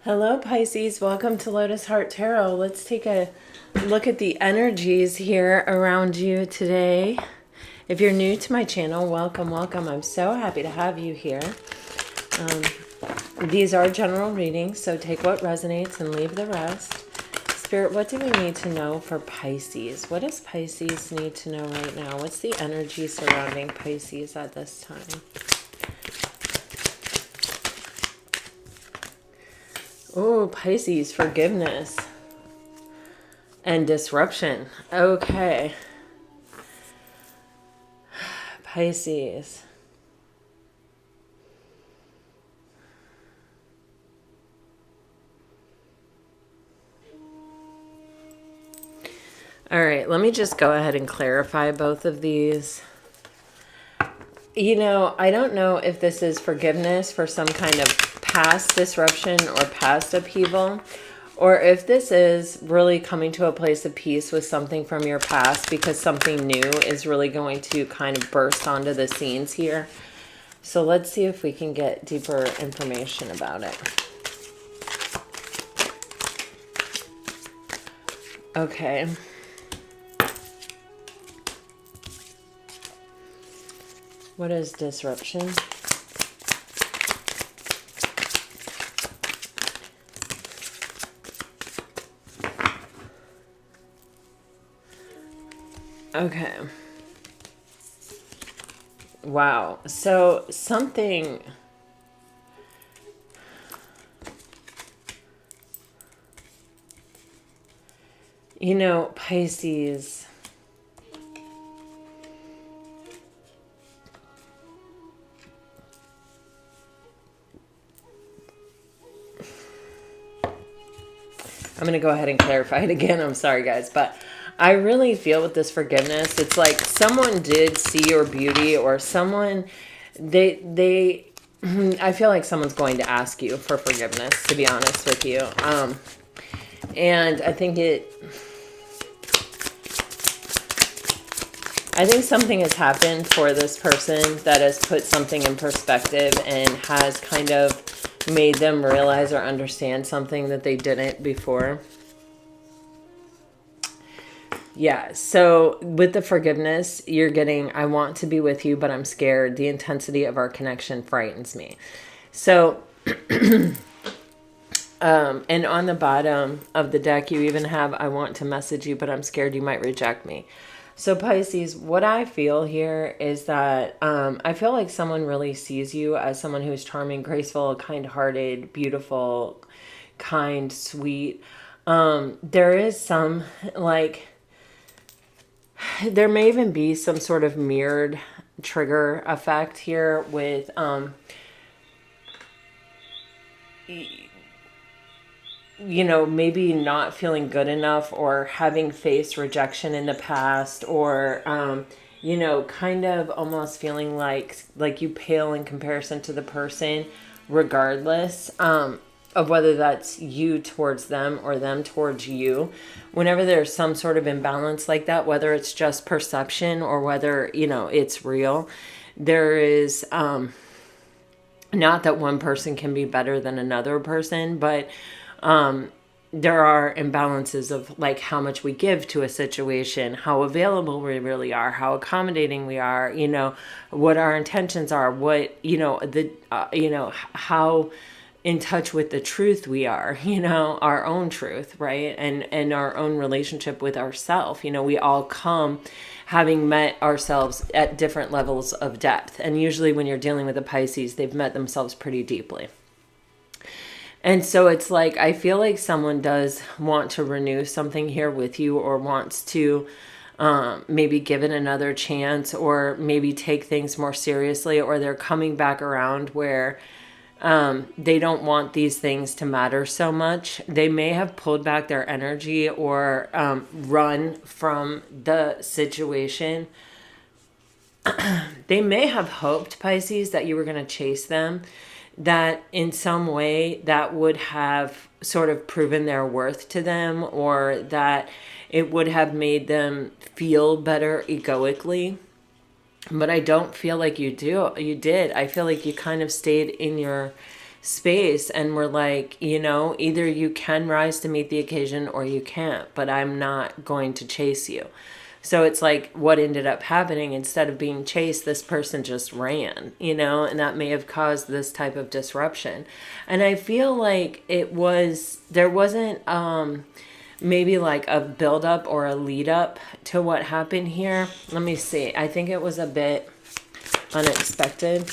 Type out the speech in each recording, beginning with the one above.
Hello, Pisces. Welcome to Lotus Heart Tarot. Let's take a look at the energies here around you today. If you're new to my channel, welcome, welcome. I'm so happy to have you here. These are general readings, so take what resonates and leave the rest. Spirit, what do we need to know for Pisces? What does Pisces need to know right now? What's the energy surrounding Pisces at this time? Oh, Pisces, forgiveness and disruption. Okay. Pisces. All right, let me just go ahead and clarify both of these. You know, I don't know if this is forgiveness for some kind of past disruption or past upheaval, or if this is really coming to a place of peace with something from your past because something new is really going to kind of burst onto the scenes here. So let's see if we can get deeper information about it. Okay. What is disruption? Okay. Wow. So something... You know, Pisces... I'm going to go ahead and clarify it again. I'm sorry, guys, but I really feel with this forgiveness, it's like someone did see your beauty, or someone, I feel like someone's going to ask you for forgiveness, to be honest with you. And I think something has happened for this person that has put something in perspective and has kind of made them realize or understand something that they didn't before. Yeah, so with the forgiveness, you're getting, I want to be with you, but I'm scared. The intensity of our connection frightens me. So, and on the bottom of the deck, you even have, I want to message you, but I'm scared you might reject me. So Pisces, what I feel here is that I feel like someone really sees you as someone who's charming, graceful, kind-hearted, beautiful, kind, sweet. There is some, like, there may even be some sort of mirrored trigger effect here with, you know, maybe not feeling good enough, or having faced rejection in the past, or, you know, kind of almost feeling like you pale in comparison to the person, regardless, of whether that's you towards them or them towards you. Whenever there's some sort of imbalance like that, whether it's just perception or whether, you know, it's real, there is, not that one person can be better than another person, but there are imbalances of like how much we give to a situation, how available we really are, how accommodating we are, you know, what our intentions are, what, you know, you know, how in touch with the truth we are, you know, our own truth, right? And our own relationship with ourself. You know, we all come having met ourselves at different levels of depth. And usually when you're dealing with a Pisces, they've met themselves pretty deeply. And so it's like, I feel like someone does want to renew something here with you, or wants to maybe give it another chance, or maybe take things more seriously, or they're coming back around where they don't want these things to matter so much. They may have pulled back their energy, or run from the situation. They may have hoped, Pisces, that you were going to chase them, that in some way that would have sort of proven their worth to them, or that it would have made them feel better egoically. But I don't feel like you did. I feel like you kind of stayed in your space, and we're like, either you can rise to meet the occasion or you can't, but I'm not going to chase you. So it's like what ended up happening, instead of being chased, this person just ran, and that may have caused this type of disruption. And I feel like there wasn't maybe like a buildup or a lead up to what happened here. Let me see. I think it was a bit unexpected.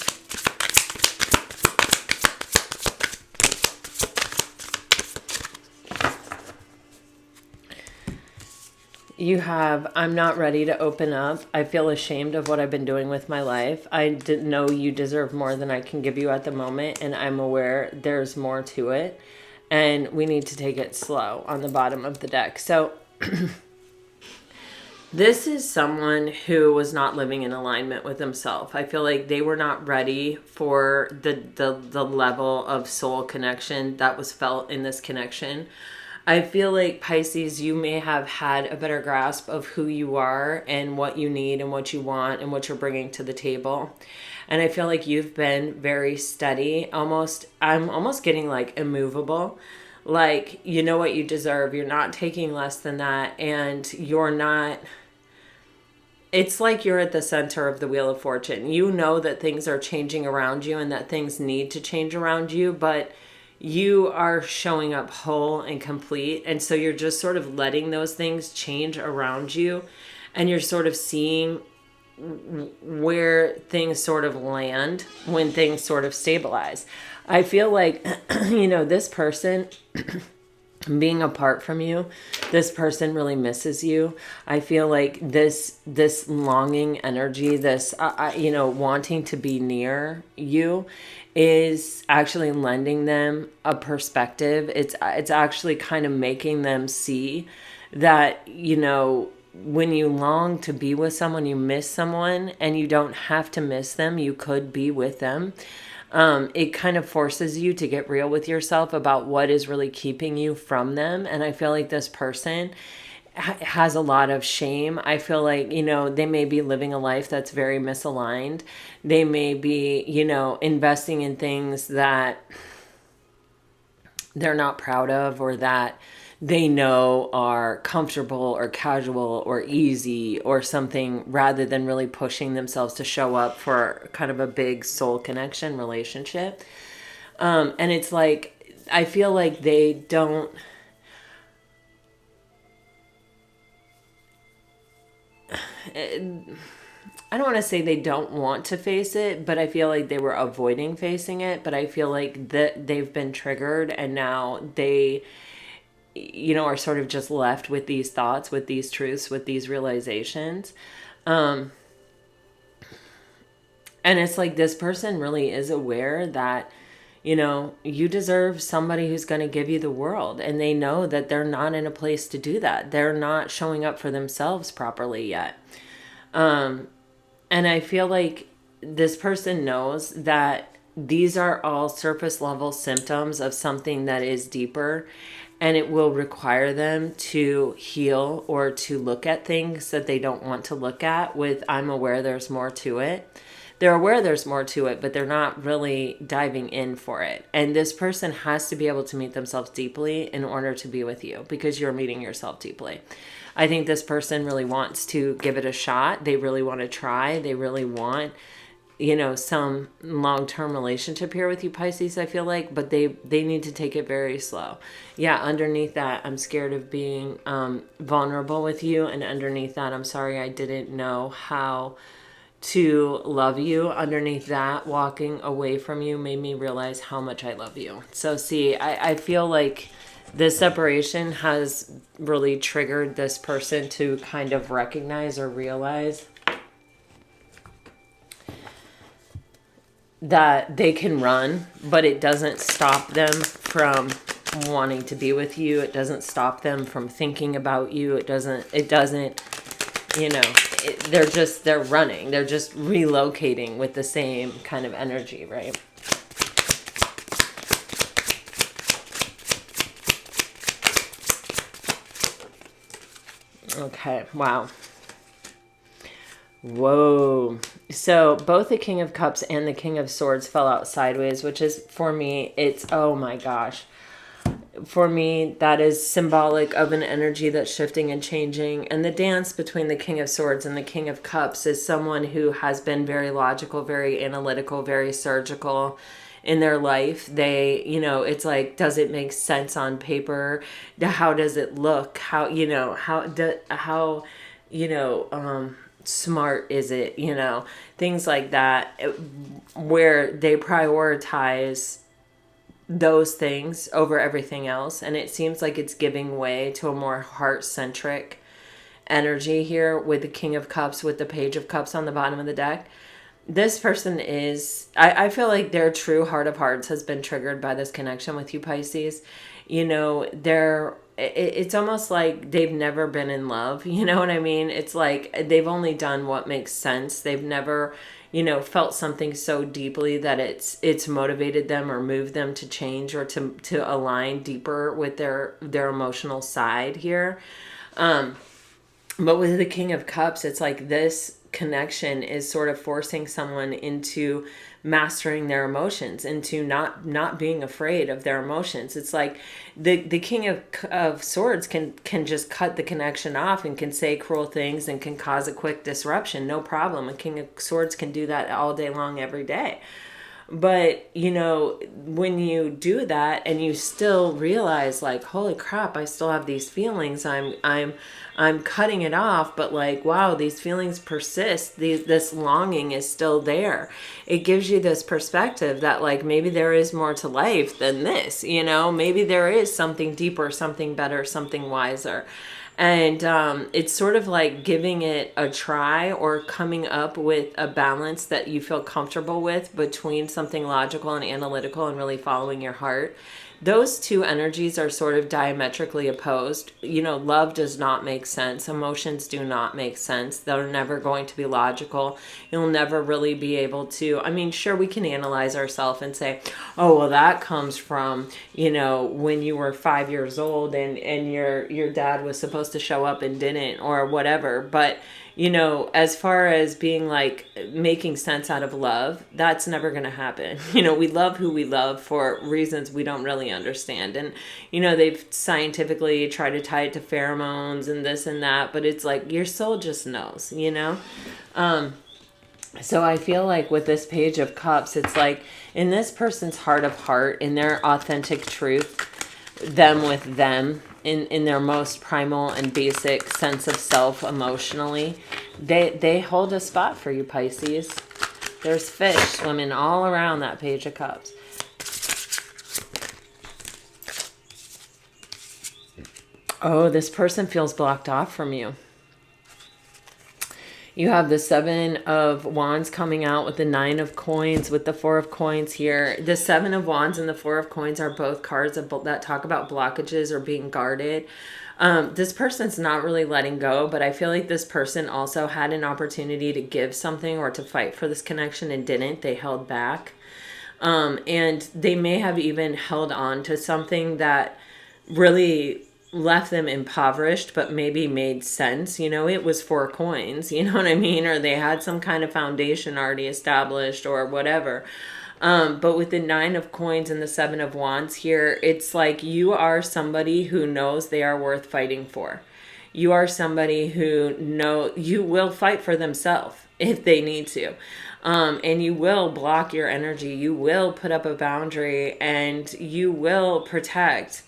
You have, I'm not ready to open up. I feel ashamed of what I've been doing with my life. I didn't know you deserve more than I can give you at the moment, and I'm aware there's more to it, and we need to take it slow on the bottom of the deck. So this is someone who was not living in alignment with himself. I feel like they were not ready for the level of soul connection that was felt in this connection. I feel like, Pisces, you may have had a better grasp of who you are and what you need and what you want and what you're bringing to the table. And I feel like you've been very steady. I'm almost getting like immovable. Like, you know what you deserve. You're not taking less than that. And you're not... It's like you're at the center of the Wheel of Fortune. You know that things are changing around you and that things need to change around you, but you are showing up whole and complete. And so you're just sort of letting those things change around you. And you're sort of seeing where things sort of land when things sort of stabilize. I feel like, this person being apart from you, this person really misses you. I feel like this longing energy, this, wanting to be near you is actually lending them a perspective. It's actually kind of making them see that, when you long to be with someone, you miss someone, and you don't have to miss them. You could be with them. It kind of forces you to get real with yourself about what is really keeping you from them. And I feel like this person has a lot of shame. I feel like, they may be living a life that's very misaligned. They may be, investing in things that they're not proud of, or that they know are comfortable or casual or easy or something, rather than really pushing themselves to show up for kind of a big soul connection relationship. And it's like, I feel like they don't... I don't want to say they don't want to face it, but I feel like they were avoiding facing it. But I feel like that they've been triggered, and now they, are sort of just left with these thoughts, with these truths, with these realizations. And it's like this person really is aware that, you deserve somebody who's going to give you the world. And they know that they're not in a place to do that. They're not showing up for themselves properly yet. And I feel like this person knows that these are all surface level symptoms of something that is deeper, and it will require them to heal or to look at things that they don't want to look at with, I'm aware there's more to it. They're aware there's more to it, but they're not really diving in for it. And this person has to be able to meet themselves deeply in order to be with you, because you're meeting yourself deeply. I think this person really wants to give it a shot. They really want to try. They really want, some long-term relationship here with you, Pisces, I feel like, but they need to take it very slow. Yeah, underneath that, I'm scared of being vulnerable with you. And underneath that, I'm sorry I didn't know how to love you. Underneath that, walking away from you made me realize how much I love you. So see, I feel like this separation has really triggered this person to kind of recognize or realize that they can run, but it doesn't stop them from wanting to be with you. It doesn't stop them from thinking about you. It doesn't, they're running. They're just relocating with the same kind of energy, right? Okay, wow. Whoa. So both the King of Cups and the King of Swords fell out sideways, which is, for me, it's, oh my gosh. For me, that is symbolic of an energy that's shifting and changing. And the dance between the King of Swords and the King of Cups is someone who has been very logical, very analytical, very surgical in their life. They, it's like, does it make sense on paper? How does it look? How, smart is it? Things like that, where they prioritize those things over everything else. And it seems like it's giving way to a more heart-centric energy here with the King of Cups, with the Page of Cups on the bottom of the deck. This person is, I feel like their true heart of hearts has been triggered by this connection with you, Pisces. It's almost like they've never been in love. You know what I mean? It's like they've only done what makes sense. They've never, felt something so deeply that it's motivated them or moved them to change or to align deeper with their emotional side here. But with the King of Cups, it's like this connection is sort of forcing someone into mastering their emotions, into not being afraid of their emotions. It's like the King of Swords can just cut the connection off and can say cruel things and can cause a quick disruption, no problem. A King of Swords can do that all day long, every day. But, when you do that and you still realize, like, holy crap, I still have these feelings. I'm cutting it off, but like, wow, these feelings persist. This longing is still there. It gives you this perspective that, like, maybe there is more to life than this, maybe there is something deeper, something better, something wiser. And it's sort of like giving it a try or coming up with a balance that you feel comfortable with between something logical and analytical and really following your heart. Those two energies are sort of diametrically opposed. Love does not make sense. Emotions do not make sense. They're never going to be logical. You'll never really be able to. I mean, sure, we can analyze ourselves and say, oh, well, that comes from, when you were 5 years old and your dad was supposed to show up and didn't, or whatever. But as far as being like making sense out of love, that's never going to happen. We love who we love for reasons we don't really understand. And, they've scientifically tried to tie it to pheromones and this and that, but it's like your soul just knows, So I feel like with this Page of Cups, it's like in this person's heart of heart, in their authentic truth, them with them, in their most primal and basic sense of self emotionally, they hold a spot for you, Pisces. There's fish swimming all around that Page of Cups. Oh, this person feels blocked off from you. You have the Seven of Wands coming out with the Nine of Coins, with the Four of Coins here. The Seven of Wands and the Four of Coins are both cards that talk about blockages or being guarded. This person's not really letting go, but I feel like this person also had an opportunity to give something or to fight for this connection and didn't. They held back. And they may have even held on to something that really left them impoverished, but maybe made sense. It was 4 coins, you know what I mean? Or they had some kind of foundation already established or whatever. But with the 9 of Coins and the 7 of Wands here, it's like you are somebody who knows they are worth fighting for. You are somebody who you will fight for themselves if they need to. And you will block your energy. You will put up a boundary and you will protect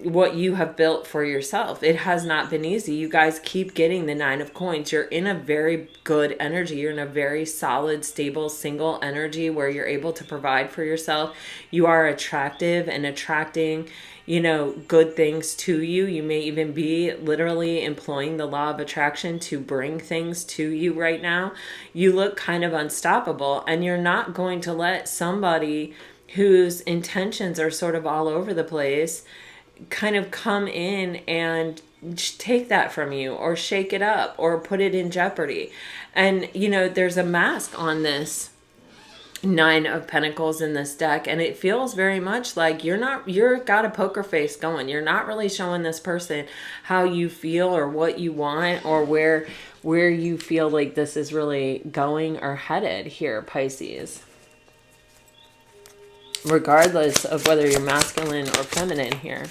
what you have built for yourself. It has not been easy. You guys keep getting the 9 of Coins. You're in a very good energy. You're in a very solid, stable, single energy where you're able to provide for yourself. You are attractive and attracting, good things to you. You may even be literally employing the law of attraction to bring things to you right now. You look kind of unstoppable, and you're not going to let somebody whose intentions are sort of all over the place kind of come in and take that from you or shake it up or put it in jeopardy. And, there's a mask on this Nine of Pentacles in this deck, and it feels very much like you're got a poker face going. You're not really showing this person how you feel or what you want or where you feel like this is really going or headed here, Pisces. Regardless of whether you're masculine or feminine here.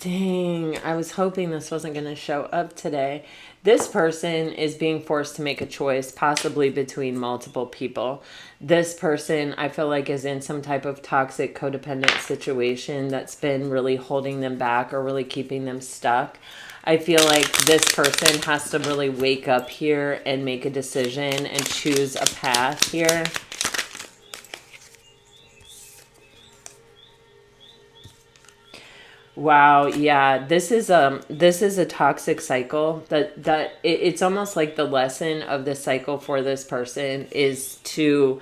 Dang, I was hoping this wasn't going to show up today. This person is being forced to make a choice, possibly between multiple people. This person, I feel like, is in some type of toxic, codependent situation that's been really holding them back or really keeping them stuck. I feel like this person has to really wake up here and make a decision and choose a path here. Wow, yeah, this is a toxic cycle it's almost like the lesson of this cycle for this person is to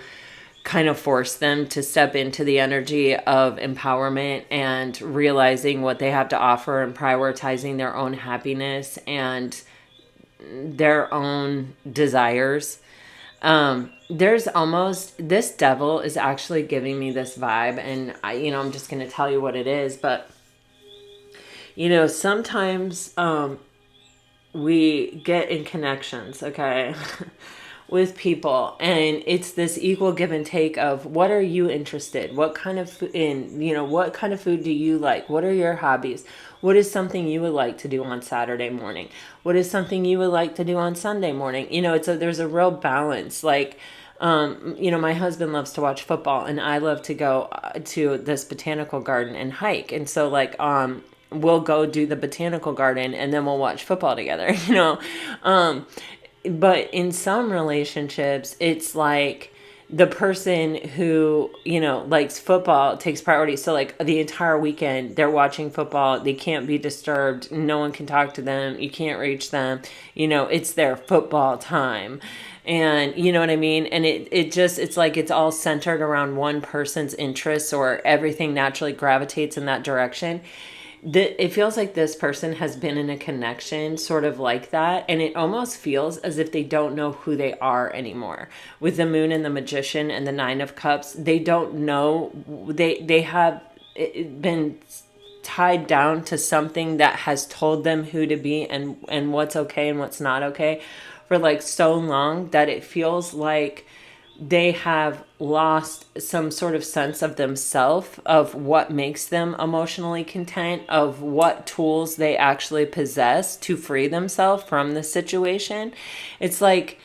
kind of force them to step into the energy of empowerment and realizing what they have to offer and prioritizing their own happiness and their own desires. There's almost, this devil is actually giving me this vibe, and I'm just going to tell you what it is, but sometimes we get in connections, okay, with people, and it's this equal give and take of what are you interested, what kind of what kind of food do you like, what are your hobbies, what is something you would like to do on Saturday morning, what is something you would like to do on Sunday morning. There's a real balance. Like, my husband loves to watch football, and I love to go to this botanical garden and hike. And so, like, we'll go do the botanical garden and then we'll watch football together, but in some relationships, it's like the person who, likes football takes priority. So like the entire weekend they're watching football, they can't be disturbed. No one can talk to them. You can't reach them. It's their football time. And you know what I mean? And it's like it's all centered around one person's interests, or everything naturally gravitates in that direction. It feels like this person has been in a connection sort of like that, and it almost feels as if they don't know who they are anymore. With the Moon and the Magician and the Nine of Cups, they don't know. They have been tied down to something that has told them who to be and what's okay and what's not okay for like so long that it feels like they have lost some sort of sense of themselves, of what makes them emotionally content, of what tools they actually possess to free themselves from the situation. It's like,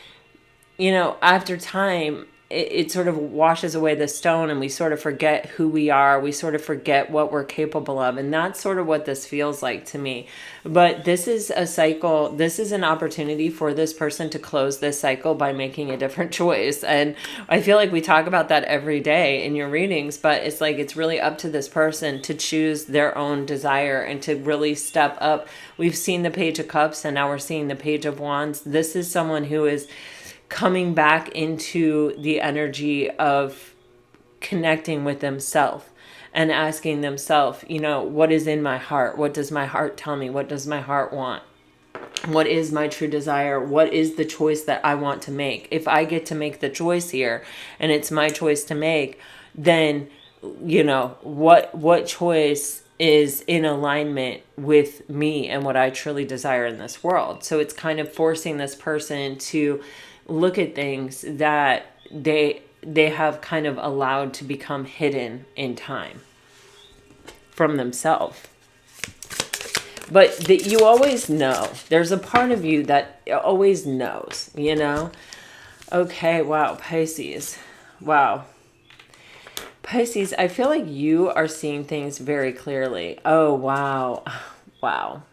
after time, it sort of washes away the stone, and we sort of forget who we are. We sort of forget what we're capable of. And that's sort of what this feels like to me. But this is a cycle. This is an opportunity for this person to close this cycle by making a different choice. And I feel like we talk about that every day in your readings, but it's like it's really up to this person to choose their own desire and to really step up. We've seen the Page of Cups, and now we're seeing the Page of Wands. This is someone who is coming back into the energy of connecting with themselves and asking themselves, what is in my heart? What does my heart tell me? What does my heart want? What is my true desire? What is the choice that I want to make? If I get to make the choice here and it's my choice to make, then, what choice is in alignment with me and what I truly desire in this world? So it's kind of forcing this person to look at things that they have kind of allowed to become hidden in time from themselves. But that you always know. There's a part of you that always knows, Okay, wow, Pisces. Wow. Pisces, I feel like you are seeing things very clearly. Oh, wow. Wow.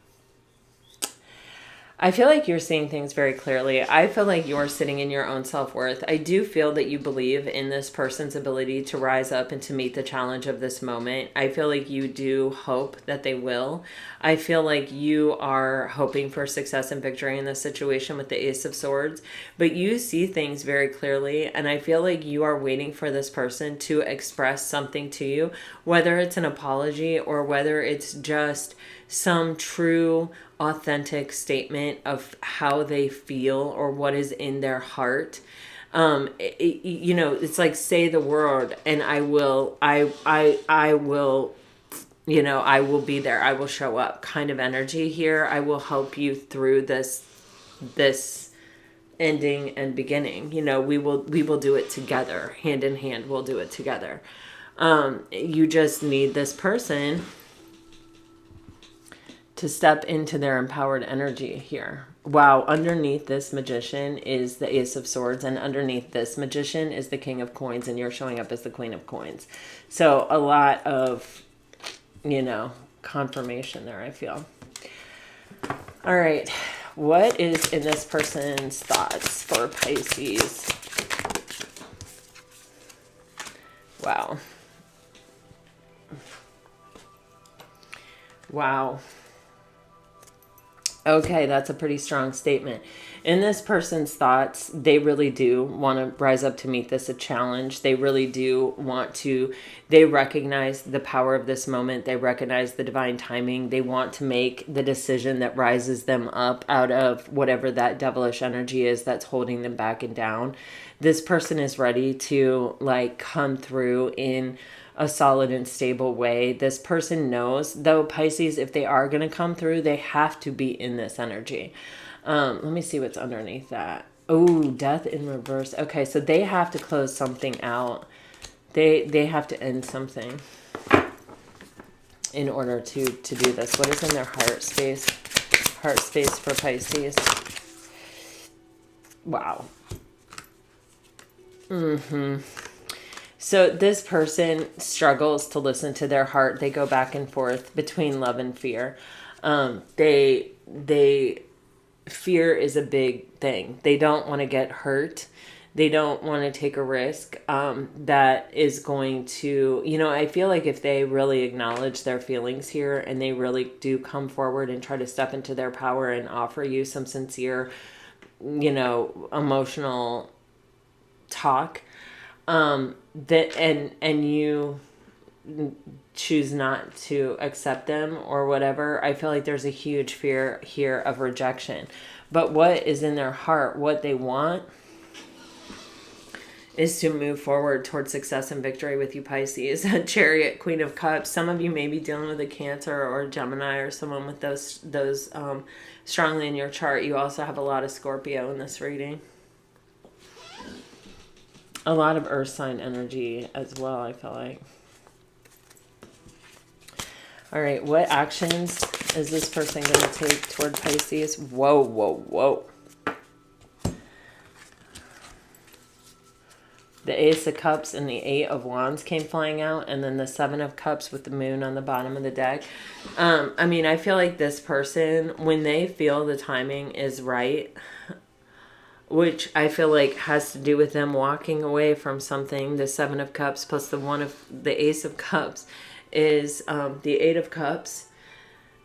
I feel like you're seeing things very clearly. I feel like you're sitting in your own self-worth. I do feel that you believe in this person's ability to rise up and to meet the challenge of this moment. I feel like you do hope that they will. I feel like you are hoping for success and victory in this situation with the Ace of Swords, but you see things very clearly, and I feel like you are waiting for this person to express something to you, whether it's an apology or whether it's just some true, authentic statement of how they feel or what is in their heart. You know, it's like, say the word and I will, I will, you know, I will be there. I will show up kind of energy here. I will help you through this ending and beginning. You know, we will do it together, hand in hand. We'll do it together. You just need this person to step into their empowered energy here. Wow, underneath this magician is the Ace of Swords, and underneath this magician is the King of Coins, and you're showing up as the Queen of Coins. So a lot of, you know, confirmation there, I feel. All right, what is in this person's thoughts for Pisces? Wow. Wow. Okay, that's a pretty strong statement. In this person's thoughts, they really do want to rise up to meet this a challenge. They really do want to, they recognize the power of this moment. They recognize the divine timing. They want to make the decision that rises them up out of whatever that devilish energy is that's holding them back and down. This person is ready to like come through in a solid and stable way. This person knows, though, Pisces, if they are going to come through, they have to be in this energy. Let me see what's underneath that. Oh, death in reverse. Okay, so they have to close something out. They have to end something in order to do this. What is in their heart space? Heart space for Pisces. Wow. So this person struggles to listen to their heart. They go back and forth between love and fear. They fear is a big thing. They don't want to get hurt. They don't want to take a risk that is going to, you know, I feel like if they really acknowledge their feelings here and they really do come forward and try to step into their power and offer you some sincere, you know, emotional talk, that and you choose not to accept them or whatever, I feel like there's a huge fear here of rejection. But what is in their heart, what they want, is to move forward towards success and victory with you, Pisces. Chariot, Queen of Cups. Some of you may be dealing with a Cancer or Gemini or someone with those strongly in your chart. You also have a lot of Scorpio in this reading. A lot of earth sign energy as well, I feel like. All right, what actions is this person going to take toward Pisces? Whoa, whoa, whoa. The Ace of Cups and the Eight of Wands came flying out, and then the Seven of Cups with the moon on the bottom of the deck. I mean, I feel like this person, when they feel the timing is right, which I feel like has to do with them walking away from something. The Seven of Cups plus the Ace of Cups is the Eight of Cups.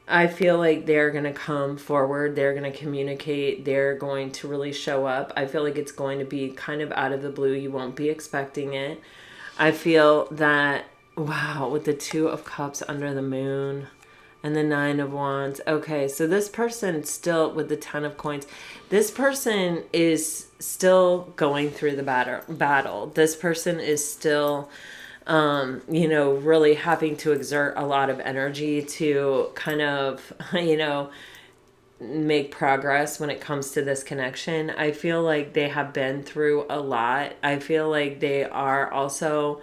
I feel like they're going to come forward. They're going to communicate. They're going to really show up. I feel like it's going to be kind of out of the blue. You won't be expecting it. I feel that, wow, with the Two of Cups under the moon and the Nine of Wands. Okay, so this person still, with the Ten of Coins, this person is still going through the battle. This person is still, you know, really having to exert a lot of energy to kind of, you know, make progress when it comes to this connection. I feel like they have been through a lot. I feel like they are also,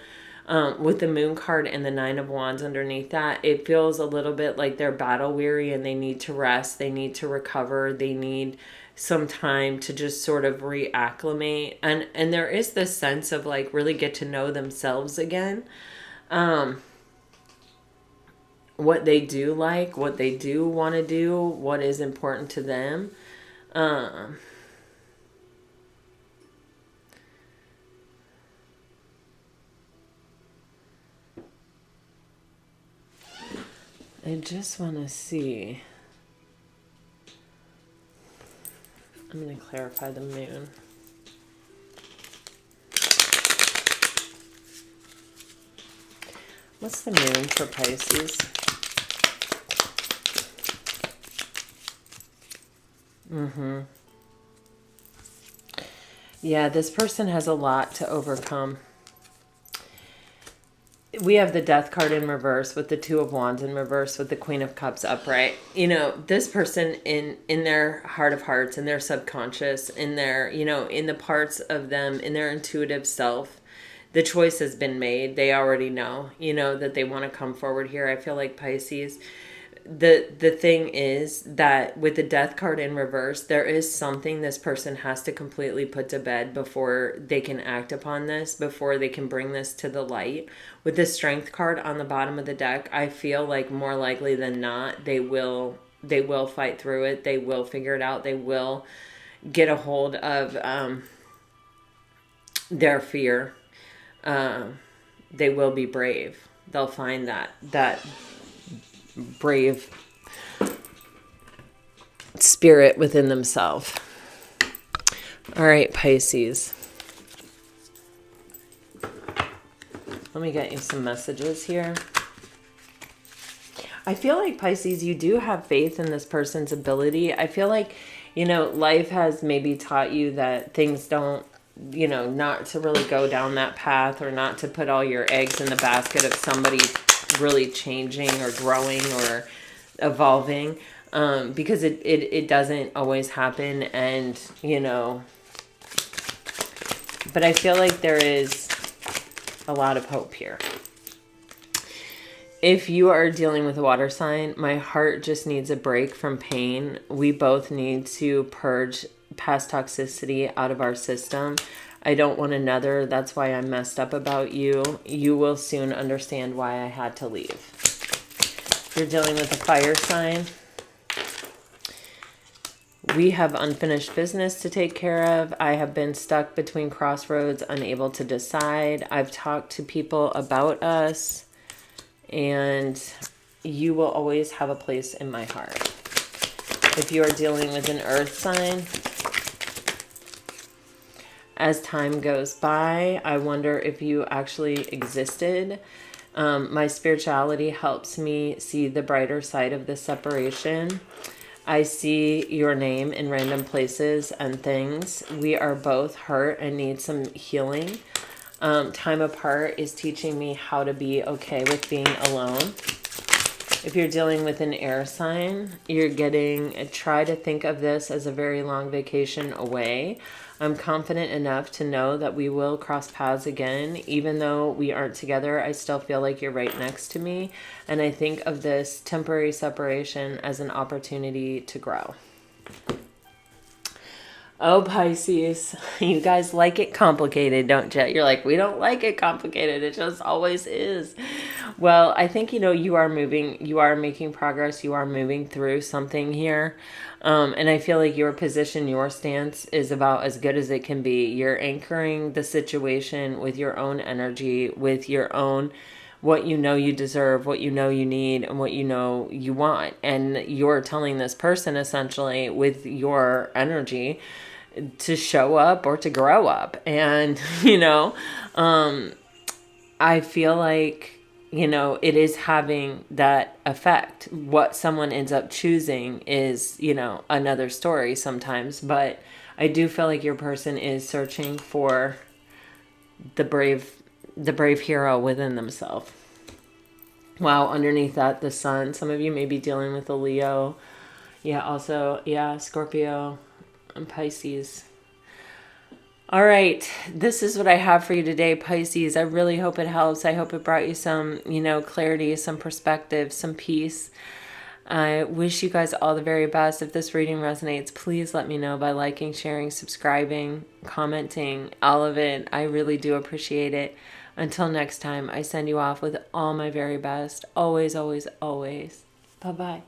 with the Moon card and the Nine of Wands underneath that, it feels a little bit like they're battle weary and they need to rest. They need to recover. They need some time to just sort of reacclimate. And there is this sense of like really get to know themselves again. What they do like, what they do want to do, what is important to them. I just want to see. I'm going to clarify the moon. What's the moon for Pisces? Yeah, this person has a lot to overcome. We have the Death card in reverse with the Two of Wands in reverse with the Queen of Cups upright. You know, this person in their heart of hearts, in their subconscious, in their, you know, in the parts of them, in their intuitive self, the choice has been made. They already know, you know, that they want to come forward here. I feel like Pisces, the thing is that with the Death card in reverse, there is something this person has to completely put to bed before they can act upon this, before they can bring this to the light. With the Strength card on the bottom of the deck, I feel like more likely than not they will fight through it. They will figure it out. They will get a hold of their fear. They will be brave. They'll find that brave spirit within themselves. All right, Pisces. Let me get you some messages here. I feel like, Pisces, you do have faith in this person's ability. I feel like, you know, life has maybe taught you that things don't, you know, not to really go down that path, or not to put all your eggs in the basket of somebody really changing or growing or evolving, because it doesn't always happen. And, you know, but I feel like there is a lot of hope here. If you are dealing with a water sign, my heart just needs a break from pain. We both need to purge past toxicity out of our system. I don't want another. That's why I'm messed up about you. You will soon understand why I had to leave. If you're dealing with a fire sign, we have unfinished business to take care of. I have been stuck between crossroads, unable to decide. I've talked to people about us, and you will always have a place in my heart. If you are dealing with an earth sign, as time goes by, I wonder if you actually existed. My spirituality helps me see the brighter side of this separation. I see your name in random places and things. We are both hurt and need some healing. Time apart is teaching me how to be okay with being alone. If you're dealing with an air sign, try to think of this as a very long vacation away. I'm confident enough to know that we will cross paths again. Even though we aren't together, I still feel like you're right next to me. And I think of this temporary separation as an opportunity to grow. Oh, Pisces, you guys like it complicated, don't you? You're like, we don't like it complicated. It just always is. Well, I think, you know, you are making progress. You are moving through something here. And I feel like your position, your stance is about as good as it can be. You're anchoring the situation with your own energy, with your own, what you know you deserve, what you know you need, and what you know you want. And you're telling this person essentially with your energy to show up or to grow up. And, you know, I feel like, you know, it is having that effect. What someone ends up choosing is, you know, another story sometimes. But I do feel like your person is searching for the brave hero within themselves. Wow, underneath that, the sun. Some of you may be dealing with a Leo. Yeah, also, yeah, Scorpio and Pisces. All right, this is what I have for you today, Pisces. I really hope it helps. I hope it brought you some, you know, clarity, some perspective, some peace. I wish you guys all the very best. If this reading resonates, please let me know by liking, sharing, subscribing, commenting, all of it. I really do appreciate it. Until next time, I send you off with all my very best. Always, always, always. Bye-bye.